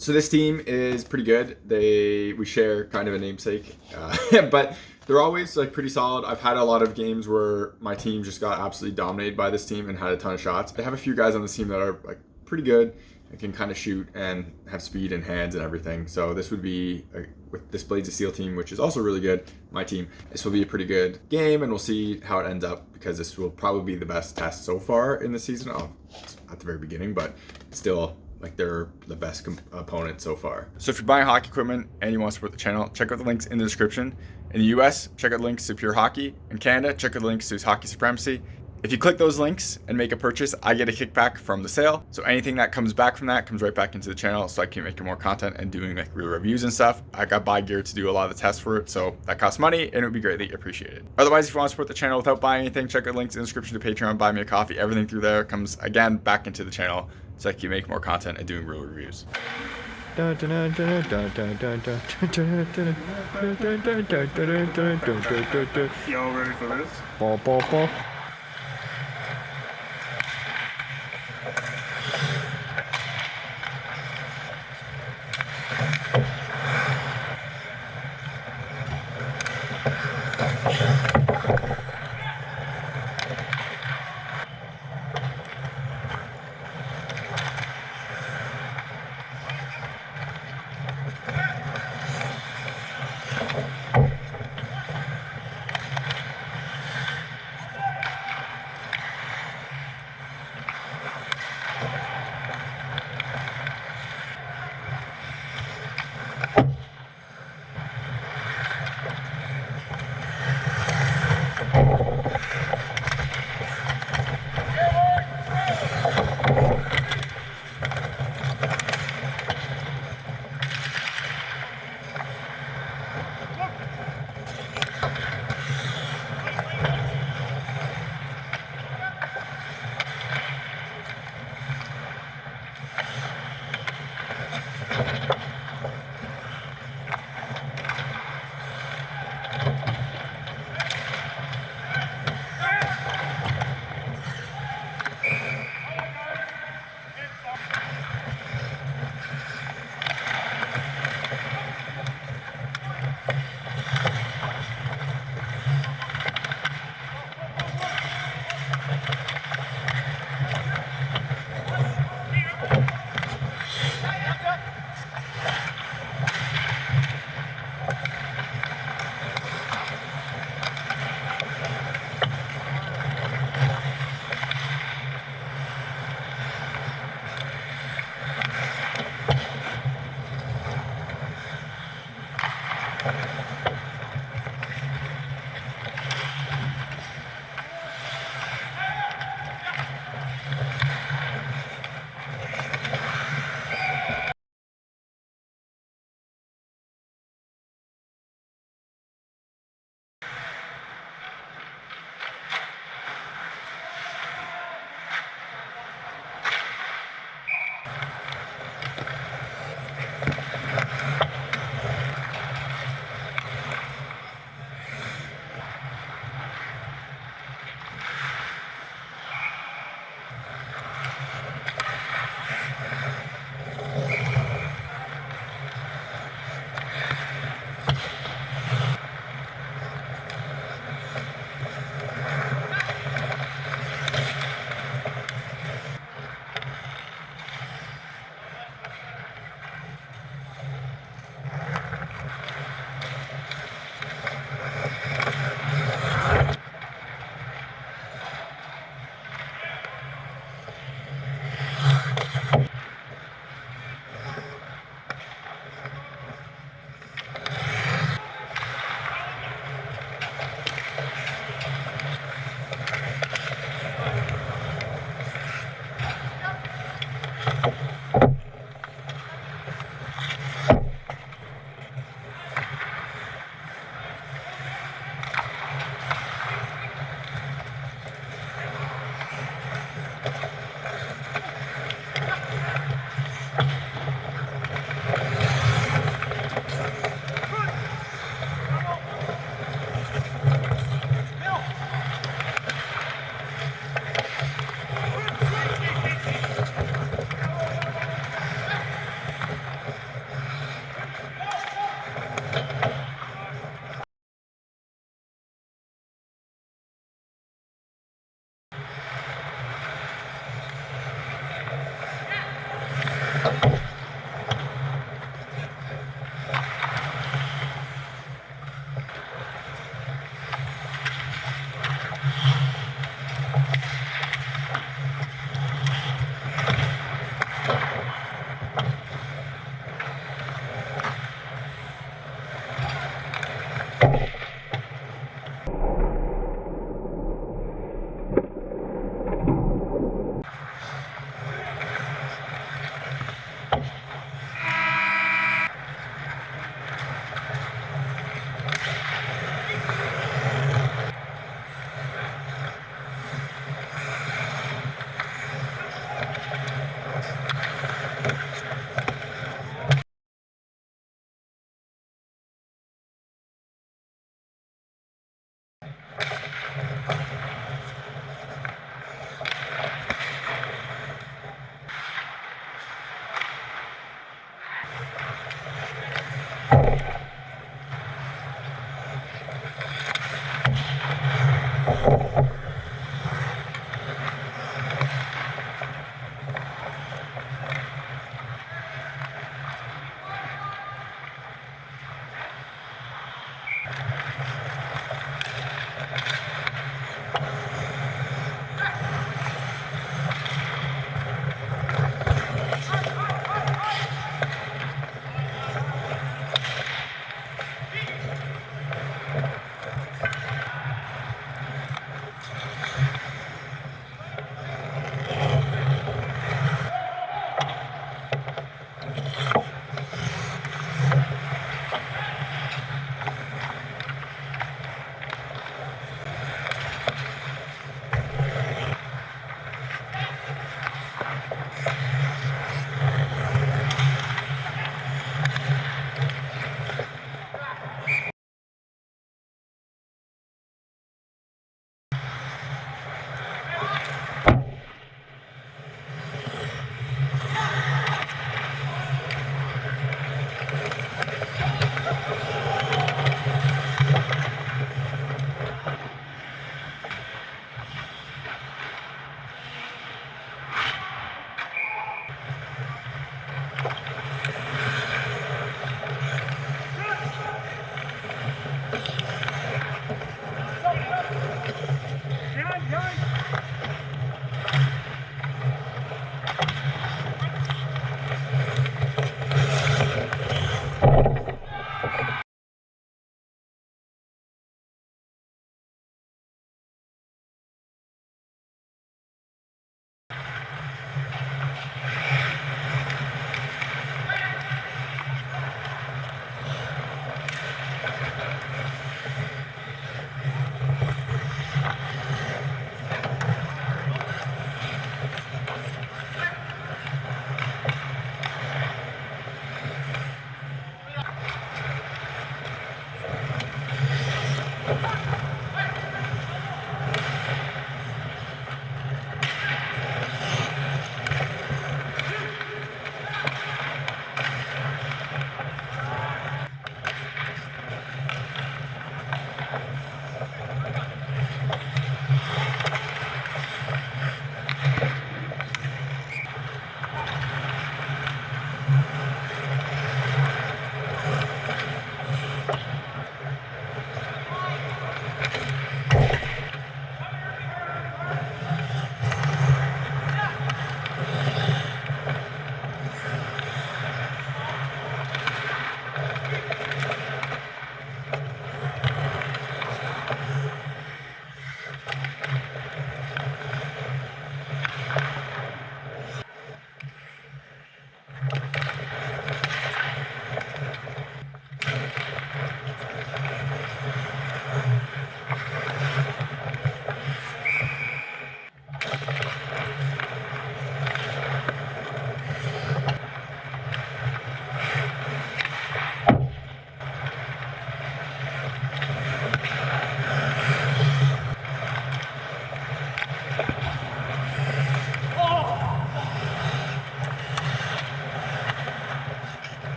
So this team is pretty good. We share kind of a namesake, but they're always like pretty solid. I've had a lot of games where my team just got absolutely dominated by this team and had a ton of shots. They have a few guys on this team that are like pretty good and can kind of shoot and have speed and hands and everything. So this would be with this Blades of Steel team, which is also really good. My team. This will be a pretty good game, and we'll see how it ends up because this will probably be the best test so far in the season. At the very beginning, but still. Like they're the best opponent so far. So if you're buying hockey equipment and you want to support the channel, check out the links in the description. In the US, check out the links to Pure Hockey. In Canada, check out the links to Hockey Supremacy. If you click those links and make a purchase, I get a kickback from the sale. So anything that comes back from that comes right back into the channel so I can make more content and doing like real reviews and stuff. I got buy gear to do a lot of the tests for it, so that costs money and it would be greatly appreciated. Otherwise, if you want to support the channel without buying anything, check out links in the description to Patreon, buy me a coffee. Everything through there comes again back into the channel so I can make more content and doing real reviews. Y'all ready for this?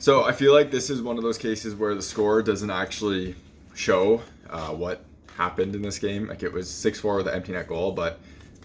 So I feel like this is one of those cases where the score doesn't actually show what happened in this game. Like, it was 6-4 with an empty net goal, but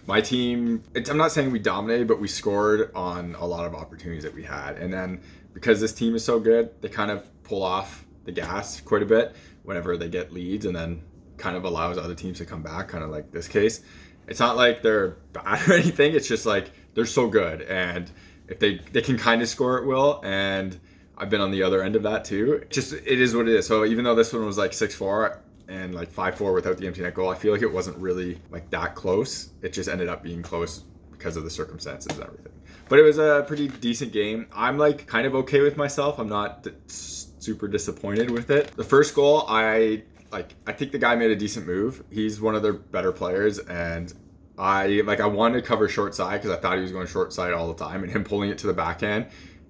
my team, I'm not saying we dominated, but we scored on a lot of opportunities that we had. And then because this team is so good, they kind of pull off the gas quite a bit whenever they get leads, and then kind of allows other teams to come back, kind of like this case. It's not like they're bad or anything. It's just like they're so good, and if they can kind of score at will, and I've been on the other end of that too. It is what it is. So even though this one was like 6-4 and like 5-4 without the empty net goal, I feel like it wasn't really like that close. It just ended up being close because of the circumstances and everything. But it was a pretty decent game. I'm like kind of okay with myself. I'm not super disappointed with it. The first goal, I think the guy made a decent move. He's one of their better players, and I wanted to cover short side because I thought he was going short side all the time, and him pulling it to the backhand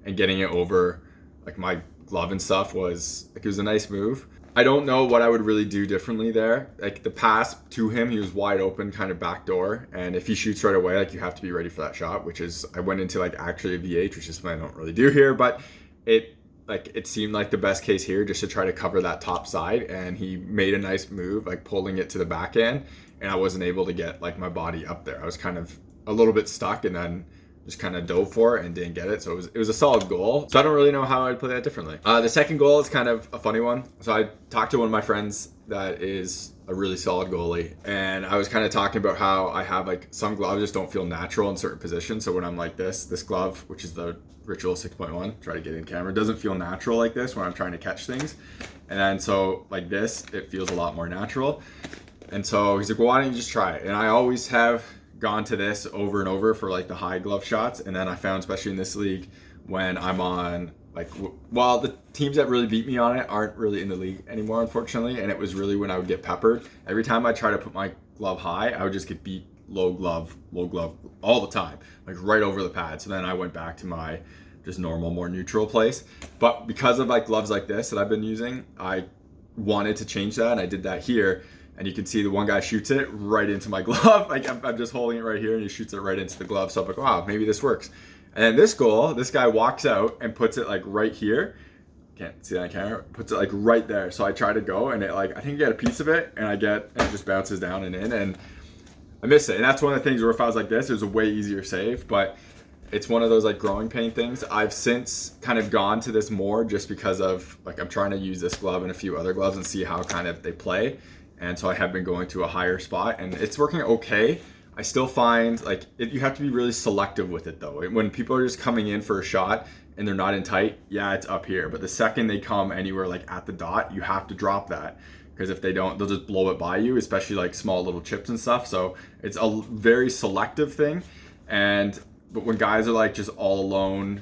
and getting it over like my glove and stuff was like, it was a nice move. I don't know what I would really do differently there. Like, the pass to him, he was wide open, kind of back door, and if he shoots right away, like, you have to be ready for that shot, which is, I went into like actually a VH, which is something I don't really do here, but it seemed like the best case here, just to try to cover that top side, and he made a nice move, like pulling it to the backhand, and I wasn't able to get like my body up there. I was kind of a little bit stuck, and then just kind of dove for it and didn't get it. So it was a solid goal. So I don't really know how I'd play that differently. The second goal is kind of a funny one. So I talked to one of my friends that is a really solid goalie, and I was kind of talking about how I have like some gloves just don't feel natural in certain positions. So when I'm like this glove, which is the Ritual 6.1, try to get in camera, doesn't feel natural like this when I'm trying to catch things. And then so like this, it feels a lot more natural. And so he's like, well, why don't you just try it? And I always have gone to this over and over for like the high glove shots, and then I found, especially in this league, when I'm on like, well, the teams that really beat me on it aren't really in the league anymore, unfortunately, and it was really when I would get peppered. Every time I try to put my glove high, I would just get beat low glove all the time, like right over the pad. So then I went back to my just normal, more neutral place. But because of like gloves like this that I've been using, I wanted to change that, and I did that here. And you can see the one guy shoots it right into my glove. Like, I'm just holding it right here, and he shoots it right into the glove. So I'm like, wow, maybe this works. And then this goal, this guy walks out and puts it like right here. Can't see that on camera. Puts it like right there. So I try to go, and it like, I think I get a piece of it, and it just bounces down and in, and I miss it. And that's one of the things where if I was like this, it was a way easier save. But it's one of those like growing pain things. I've since kind of gone to this more just because of like, I'm trying to use this glove and a few other gloves and see how kind of they play. And so I have been going to a higher spot, and it's working okay. I still find like you have to be really selective with it though. When people are just coming in for a shot and they're not in tight, yeah, it's up here. But the second they come anywhere like at the dot, you have to drop that, because if they don't, they'll just blow it by you, especially like small little chips and stuff. So it's a very selective thing. But when guys are like just all alone,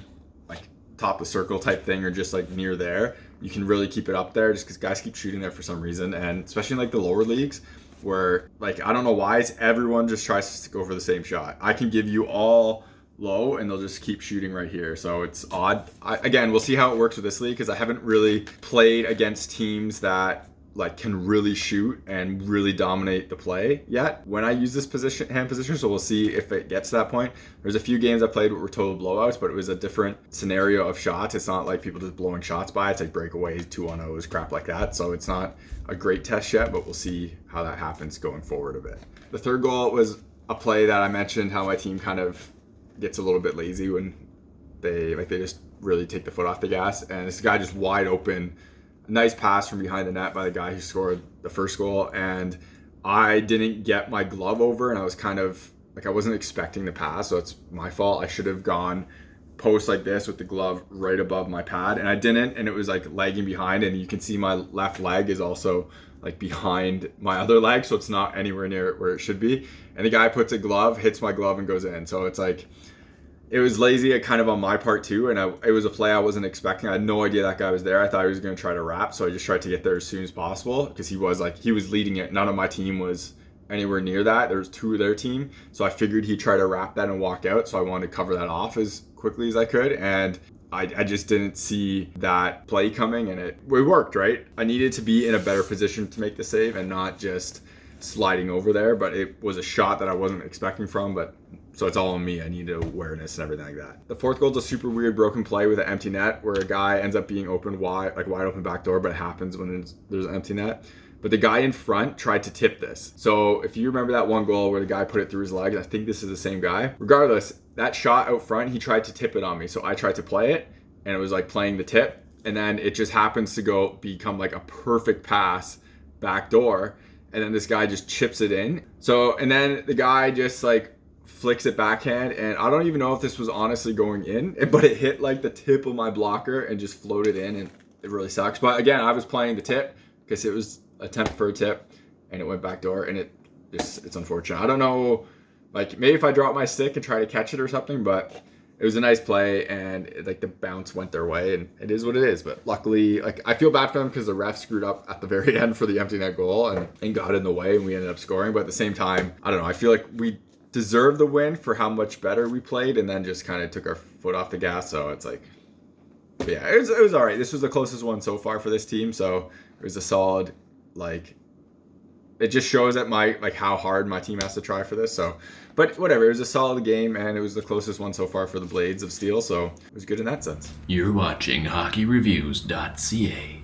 like top of the circle type thing, or just like near there, you can really keep it up there just because guys keep shooting there for some reason. And especially in like the lower leagues where like, I don't know why, everyone just tries to go for the same shot. I can give you all low and they'll just keep shooting right here. So it's odd. Again, we'll see how it works with this league, because I haven't really played against teams that like can really shoot and really dominate the play yet when I use this hand position. So we'll see if it gets to that point. There's a few games I played where were total blowouts, but it was a different scenario of shots. It's not like people just blowing shots by. It's like breakaways, 2-on-0s, crap like that. So it's not a great test yet, but we'll see how that happens going forward a bit. The third goal was a play that I mentioned how my team kind of gets a little bit lazy when they just really take the foot off the gas, and this guy just wide open. Nice pass from behind the net by the guy who scored the first goal, and I didn't get my glove over, and I was kind of like, I wasn't expecting the pass, so it's my fault. I should have gone post like this with the glove right above my pad, and I didn't, and it was like lagging behind, and you can see my left leg is also like behind my other leg, so it's not anywhere near where it should be. And the guy puts a glove, hits my glove, and goes in. So it's like, it was lazy kind of on my part too, and it was a play I wasn't expecting. I had no idea that guy was there. I thought he was going to try to wrap, so I just tried to get there as soon as possible, because he was leading it. None of my team was anywhere near that. There was two of their team, so I figured he'd try to wrap that and walk out, so I wanted to cover that off as quickly as I could, and I just didn't see that play coming, and it worked, right? I needed to be in a better position to make the save and not just sliding over there, but it was a shot that I wasn't expecting from, but So it's all on me. I need awareness and everything like that. The fourth goal is a super weird broken play with an empty net where a guy ends up being open wide, like wide open back door, but it happens when there's an empty net. But the guy in front tried to tip this. So if you remember that one goal where the guy put it through his legs, I think this is the same guy. Regardless, that shot out front, he tried to tip it on me. So I tried to play it, and it was like playing the tip. And then it just happens to become like a perfect pass back door. And then this guy just chips it in. So, and then the guy just like flicks it backhand. And I don't even know if this was honestly going in, but it hit like the tip of my blocker and just floated in. And it really sucks. But again, I was playing the tip because it was attempt for a tip and it went back door, and it's unfortunate. I don't know, like maybe if I drop my stick and try to catch it or something, but it was a nice play, and like the bounce went their way, and it is what it is. But luckily, like I feel bad for them because the ref screwed up at the very end for the empty net goal and got in the way, and we ended up scoring. But at the same time, I don't know, I feel like we deserved the win for how much better we played, and then just kind of took our foot off the gas. So it's like, yeah, it was all right. This was the closest one so far for this team, so it was a solid, like, it just shows that how hard my team has to try for this. So, but whatever, it was a solid game, and it was the closest one so far for the Blades of Steel, so it was good in that sense. You're watching HockeyReviews.ca.